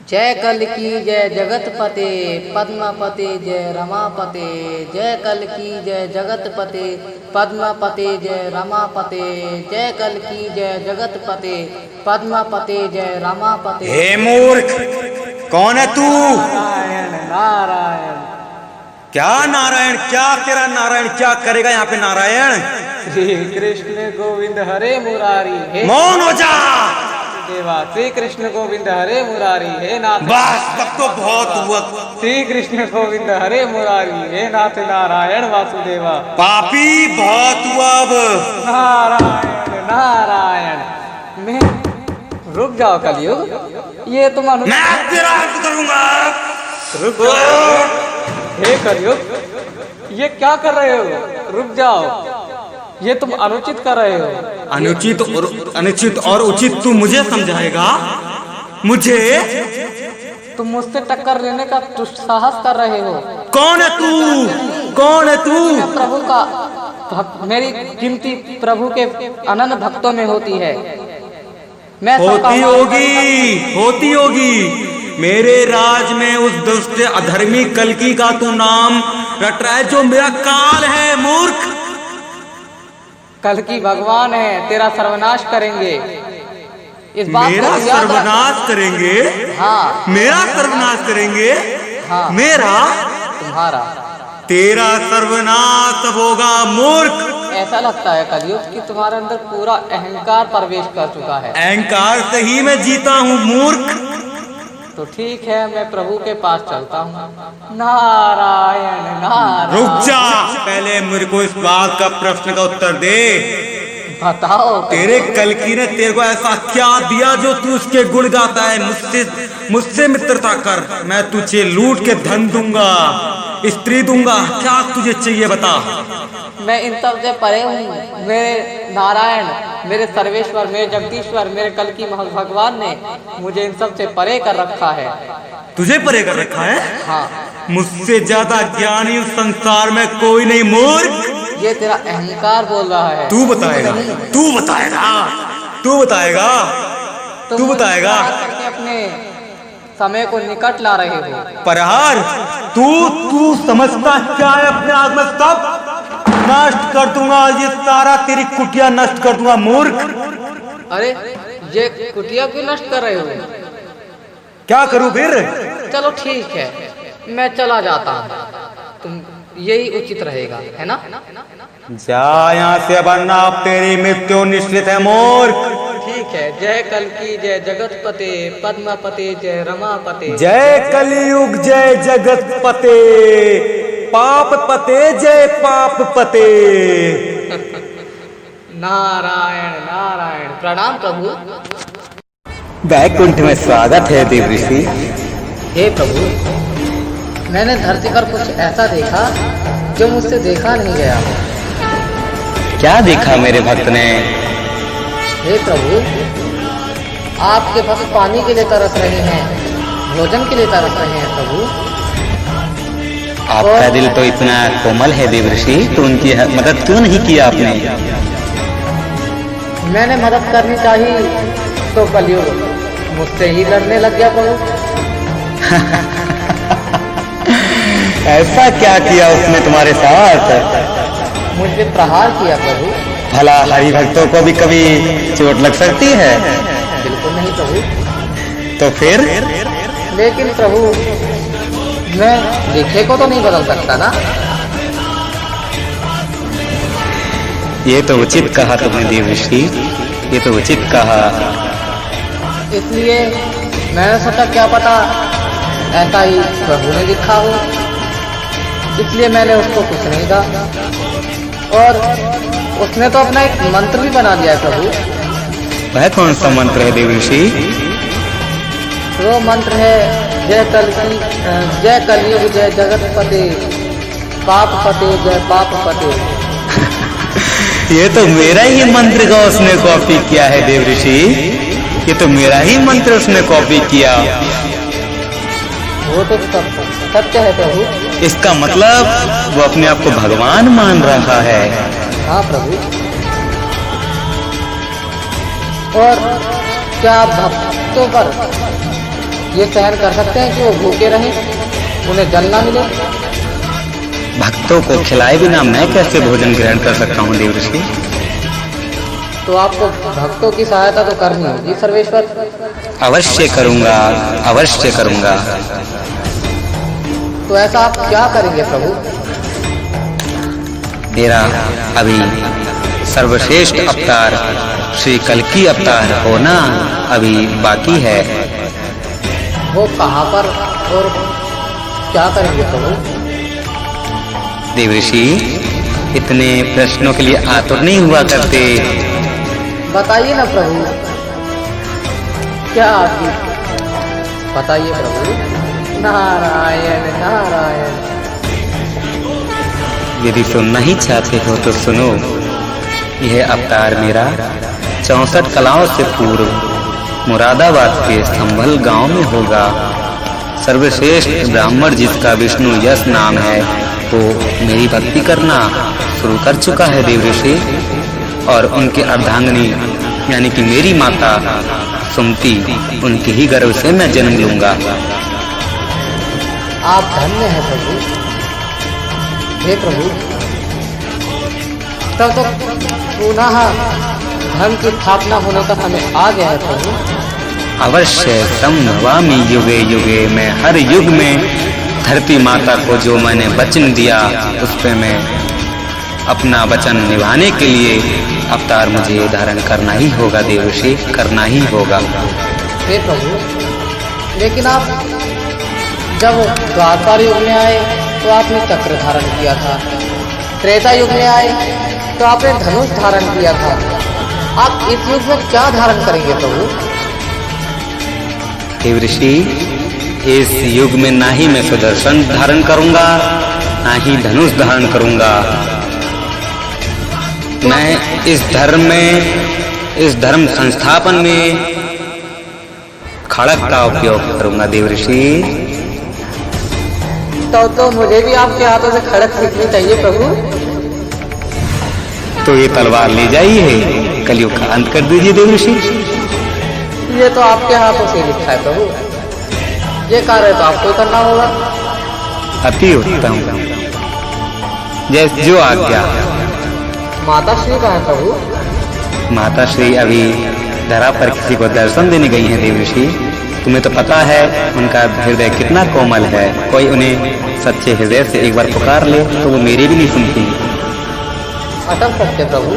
जय कल की जय जगतपते पद्मापते जय रमापते। जय कल की जय जगतपते पद्मापते जय रमापते। जय कल की जय जगतपते पद्मापते जय रमापते। हे मूर्ख, कौन है तू? नारायण नारायण। क्या नारायण? क्या तेरा नारायण क्या करेगा यहाँ पे नारायण? श्री कृष्ण गोविंद हरे मुरारी हे मौन हो जा। देवा। श्री कृष्ण गोविंद हरे मुरारी हे नाथ। बस तब तो बहुत हुआ। श्री कृष्ण गोविंद हरे मुरारी हे नाथ नारायण वासुदेवा। पापी बहुत हुआ अब। नारायण नारायण। मैं रुक जाओ कलयुग, ये तुम मैं तेरा अंत करूंगा। रुक जाओ हे कलयुग, ये क्या कर रहे हो? रुक जाओ, ये तुम अनुचित कर रहे हो। अनुचित और उचित तू मुझे समझाएगा? मुझे? तुम मुझसे टक्कर लेने का दुस्साहस कर रहे हो। कौन है तू? कौन है तू? मैं प्रभु का भक्त, मेरी गिनती प्रभु के अनन्य भक्तों में होती है। मैं होती होगी। मेरे राज में उस दुष्ट अधर्मी कल्कि का तू नाम रट रहा है जो मेरा काल है। मूर्ख, कल्कि भगवान है, तेरा सर्वनाश करेंगे। इस बात मेरा को याद सर्वनाश करेंगे? हाँ, मेरा सर्वनाश करेंगे? हाँ, मेरा? तुम्हारा। तेरा सर्वनाश अब होगा मूर्ख। ऐसा लगता है कलयुग कि तुम्हारे अंदर पूरा अहंकार प्रवेश कर चुका है। अहंकार से ही मैं जीता हूँ मूर्ख। तो ठीक है, मैं प्रभु के पास चलता हूँ। नारायण नारायण। रुक जा, पहले मेरे को इस बात का प्रश्न का उत्तर दे। बताओ तेरे कल्कि ने तेरे को ऐसा क्या दिया जो तू उसके गुण गाता है? मुझसे मित्रता कर, मैं तुझे लूट के धन दूंगा, स्त्री दूंगा। क्या तुझे चाहिए बता? मैं इन सब से परे हूँ। मेरे नारायण, मेरे सर्वेश्वर, मेरे जगदीश्वर, मेरे कल्कि भगवान ने मुझे इन सब से परे कर रखा है। तुझे परे कर रखा है? हाँ। मुझसे ज्यादा ज्ञानी उस संसार में कोई नहीं मूर्ख। ये तेरा अहंकार बोल रहा है। तू बताएगा, तू बताएगा, तू बताएगा, तू बताएगा। अपने समय को निकट ला रहे हो। प्रहार, तू समझता क्या है अपने आग में? सब नष्ट कर दूंगा, ये सारा तेरी कुटिया नष्ट कर दूंगा मूर्ख। अरे ये कुटिया क्यों नष्ट कर रहे हो? क्या करूं फिर? चलो ठीक है, मैं चला जाता हूँ। तुम यही उचित रहेगा, है ना? जा यहाँ से, वरना अब तेरी मृत्यु निश्चित है मूर्ख। ठीक है। जय कल्कि जय जगतपते पद्मापते जय रमापते। जय कलियुग जय जगतपते पाप पते जय पाप पते। नारायण नारायण। प्रणाम प्रभु। वैकुंठ में स्वागत है देव ऋषि। हे प्रभु, मैंने धरती पर कुछ ऐसा देखा जो मुझसे देखा नहीं गया। क्या देखा मेरे भक्त ने? हे प्रभु, आपके भक्त पानी के लिए तरस रहे हैं, भोजन के लिए तरस रहे हैं प्रभु। आपका दिल तो इतना कोमल है देव ऋषि, तो उनकी मदद क्यों नहीं की आपने? मैंने मदद करनी चाहिए तो कलयुग मुझसे ही लड़ने लग गया प्रभु। ऐसा क्या किया उसने तुम्हारे साथ? मुझ पे प्रहार किया प्रभु। भला हरि भक्तों को भी कभी चोट लग सकती है? बिल्कुल नहीं प्रभु। तो फिर? लेकिन प्रभु, मैं लिखे को तो नहीं बदल सकता ना। ये तो उचित कहा तुमने देव ऋषि, ये तो उचित कहा। इसलिए मैंने सोचा क्या पता ऐसा ही प्रभु ने लिखा हो, इसलिए मैंने उसको कुछ नहीं कहा। और उसने तो अपना एक मंत्र भी बना दिया है प्रभु। वह कौन सा मंत्र है देव ऋषि? वो मंत्र है जय कलयुग जय जगतपते पाप पते जय पाप पते। ये तो मेरा ही मंत्र का उसने कॉपी किया है देव ऋषि, ये तो मेरा ही मंत्र उसने कॉपी किया। वो तो सत्य है प्रभु। इसका मतलब वो अपने आप को भगवान मान रहा है। हाँ प्रभु। और क्या भक्तों पर ये सहन कर सकते हैं कि वो भूखे रहें, उन्हें जल ना मिले? भक्तों को खिलाए बिना मैं कैसे भोजन ग्रहण कर सकता हूँ देवऋषि? तो आपको भक्तों की सहायता तो करनी होगी सर्वेश्वर। अवश्य करूँगा, अवश्य करूँगा। तो ऐसा आप क्या करेंगे प्रभु? मेरा अभी सर्वश्रेष्ठ अवतार श्री कल्कि अवतार होना अभी बाकी है। वो कहाँ पर और क्या करेंगे प्रभु? देवऋषि, इतने प्रश्नों के लिए आतुर नहीं हुआ करते। बताइए ना प्रभु, क्या आपकी? बताइए प्रभु। नारायण नारायण। यदि सुनना ही चाहते हो तो सुनो। यह अवतार मेरा 64 कलाओं से पूर्व मुरादाबाद के संभल गांव में होगा। सर्वश्रेष्ठ ब्राह्मण जिसका विष्णु यश नाम है वो मेरी भक्ति करना शुरू कर चुका है देवऋषि, और उनके अर्धांगिनी यानी कि मेरी माता सुमति, उनके ही गर्भ से मैं जन्म लूंगा। आप धन्य हैं प्रभु। हे प्रभु, तब तो पुनः धर्म की स्थापना होने का समय आ गया है प्रभु। अवश्य संभवामि युगे युगे। मैं हर युग में धरती माता को जो मैंने वचन दिया उस पे मैं अपना वचन निभाने के लिए अवतार मुझे धारण करना ही होगा देवऋषि, करना ही होगा। हे प्रभु, लेकिन आप जब द्वापर युग में आए तो आपने चक्र धारण किया था, त्रेता युग में आए तो आपने धनुष धारण किया था। आप इस युग में क्या धारण करेंगे प्रभु? देवऋषि, इस युग में ना ही मैं सुदर्शन धारण करूंगा, ना ही धनुष धारण करूंगा। मैं इस धर्म संस्थापन में खड़ग का उपयोग करूंगा देवऋषि। तो मुझे भी आपके हाथों से खड़ग सीखनी चाहिए प्रभु। तो ये तलवार ले जाइए, कलयुग का अंत कर दीजिए देवऋषि। ये तो आपके हाथों से लिखा है प्रभु, ये कार्य तो आपको करना होगा। अति उत्तम, जैसे जो आज्ञा। माता श्री कहाँ है प्रभु? माता श्री अभी धरा पर किसी को दर्शन देने गई हैं देवऋषि। तुम्हें तो पता है उनका हृदय कितना कोमल है, कोई उन्हें सच्चे हृदय से एक बार पुकार ले तो वो मेरी भी नहीं सुनती। अटल सत्य प्रभु,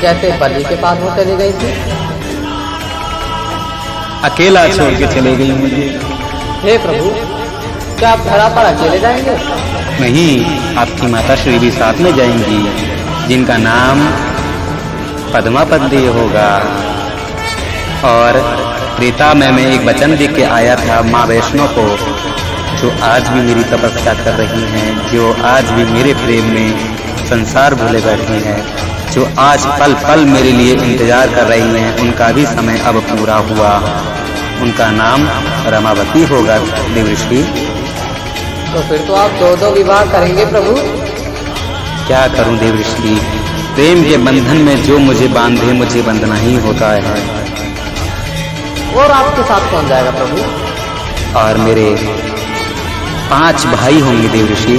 जैसे बलि के पास वो चली गई थी, अकेला छोड़ के चले गई मुझे। हे प्रभु, क्या आप धरा पर अकेले जाएंगे? नहीं, आपकी माता श्री भी साथ में जाएंगी, जिनका नाम पद्मापति होगा। और त्रेता में मैं एक वचन दे के आया था माँ वैष्णो को, जो आज भी मेरी तपस्या कर रही हैं, जो आज भी मेरे प्रेम में संसार भूले बैठी हैं, जो आज पल पल मेरे लिए इंतजार कर रही हैं, उनका भी समय अब पूरा हुआ। उनका नाम रमावती होगा देवऋषि। तो फिर तो आप दो विवाह करेंगे प्रभु। क्या करूं देवऋषि, प्रेम के बंधन में जो मुझे बांधे मुझे बंधना ही होता है। और आपके साथ कौन जाएगा प्रभु? और मेरे 5 भाई होंगे देवऋषि।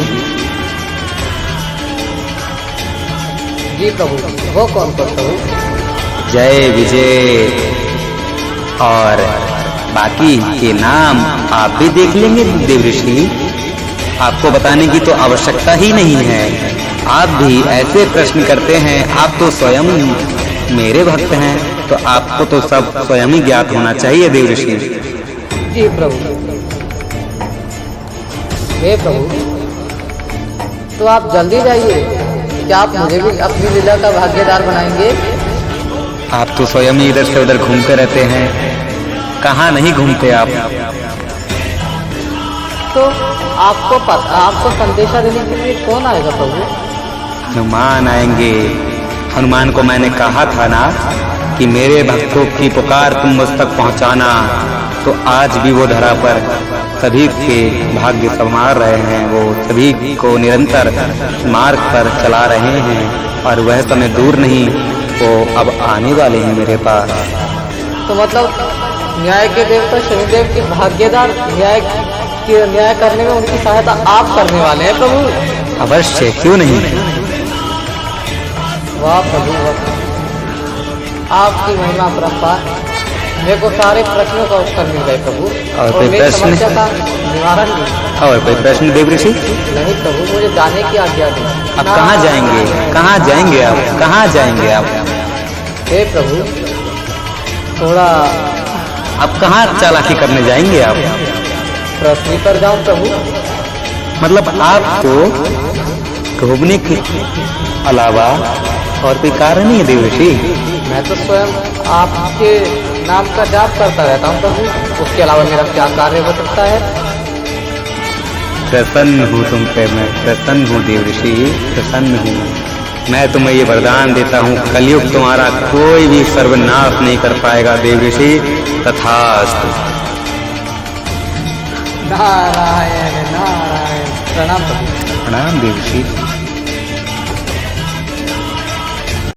जी प्रभु, वो कौन प्रभु? जय विजय और बाकी के नाम आप भी देख लेंगे देवऋषि। आपको बताने की तो आवश्यकता ही नहीं है। आप भी ऐसे प्रश्न करते हैं, आप तो स्वयं मेरे भक्त हैं, तो आपको तो सब स्वयं ही ज्ञात होना चाहिए देवऋषि। जी प्रभु। हे प्रभु, तो आप जल्दी जाइए। क्या आप मुझे भी अपनी लीला का भागीदार बनाएंगे? आप तो स्वयं ही इधर से उधर घूमते रहते हैं, कहाँ नहीं घूमते आप। तो आपको संदेशा देने के लिए कौन आएगा प्रभु? हनुमान आएंगे। हनुमान को मैंने कहा था ना कि मेरे भक्तों की पुकार तुम मुझ तक पहुंचाना, तो आज भी वो धरा पर सभी के भाग्य संवार रहे हैं। वो सभी को निरंतर मार्ग पर चला रहे हैं और वह समय दूर नहीं, वो अब आने वाले हैं मेरे पास। तो मतलब न्याय के देवता शनिदेव के भाग्यदार न्याय करने में उनकी सहायता आप करने वाले हैं प्रभु। अवश्य, क्यों नहीं। वाह प्रभु वाह, आपकी महिमा अपरंपार। मेरे को सारे प्रश्नों का उत्तर मिल गए प्रभु, और कोई मेरी प्रश्न? समस्या का निवारण भी। और कोई प्रश्न देव ऋषि? नहीं प्रभु, मुझे जाने की आज्ञा दी। अब कहाँ जाएंगे, कहाँ जाएंगे आप, कहाँ जाएंगे आप? हे प्रभु, थोड़ा अब कहाँ चालाकी करने जाएंगे आप? पृथ्वी पर जाऊं प्रभु। मतलब आपको घूमने के अलावा और कोई कारण नहीं है देव ऋषि? मैं तो स्वयं आपके नाम का जाप करता रहता हूँ प्रभु, उसके अलावा मेरा क्या कार्य हो सकता है? प्रसन्न हूँ तुम पे, मैं प्रसन्न हूँ देव ऋषि, प्रसन्न हूँ। मैं तुम्हें ये वरदान देता हूँ, कलयुग तुम्हारा कोई भी सर्वनाश नहीं कर पाएगा देव ऋषि। तथास्तु। नारायण नारायण। प्रणाम प्रभु। प्रणाम देव ऋषि।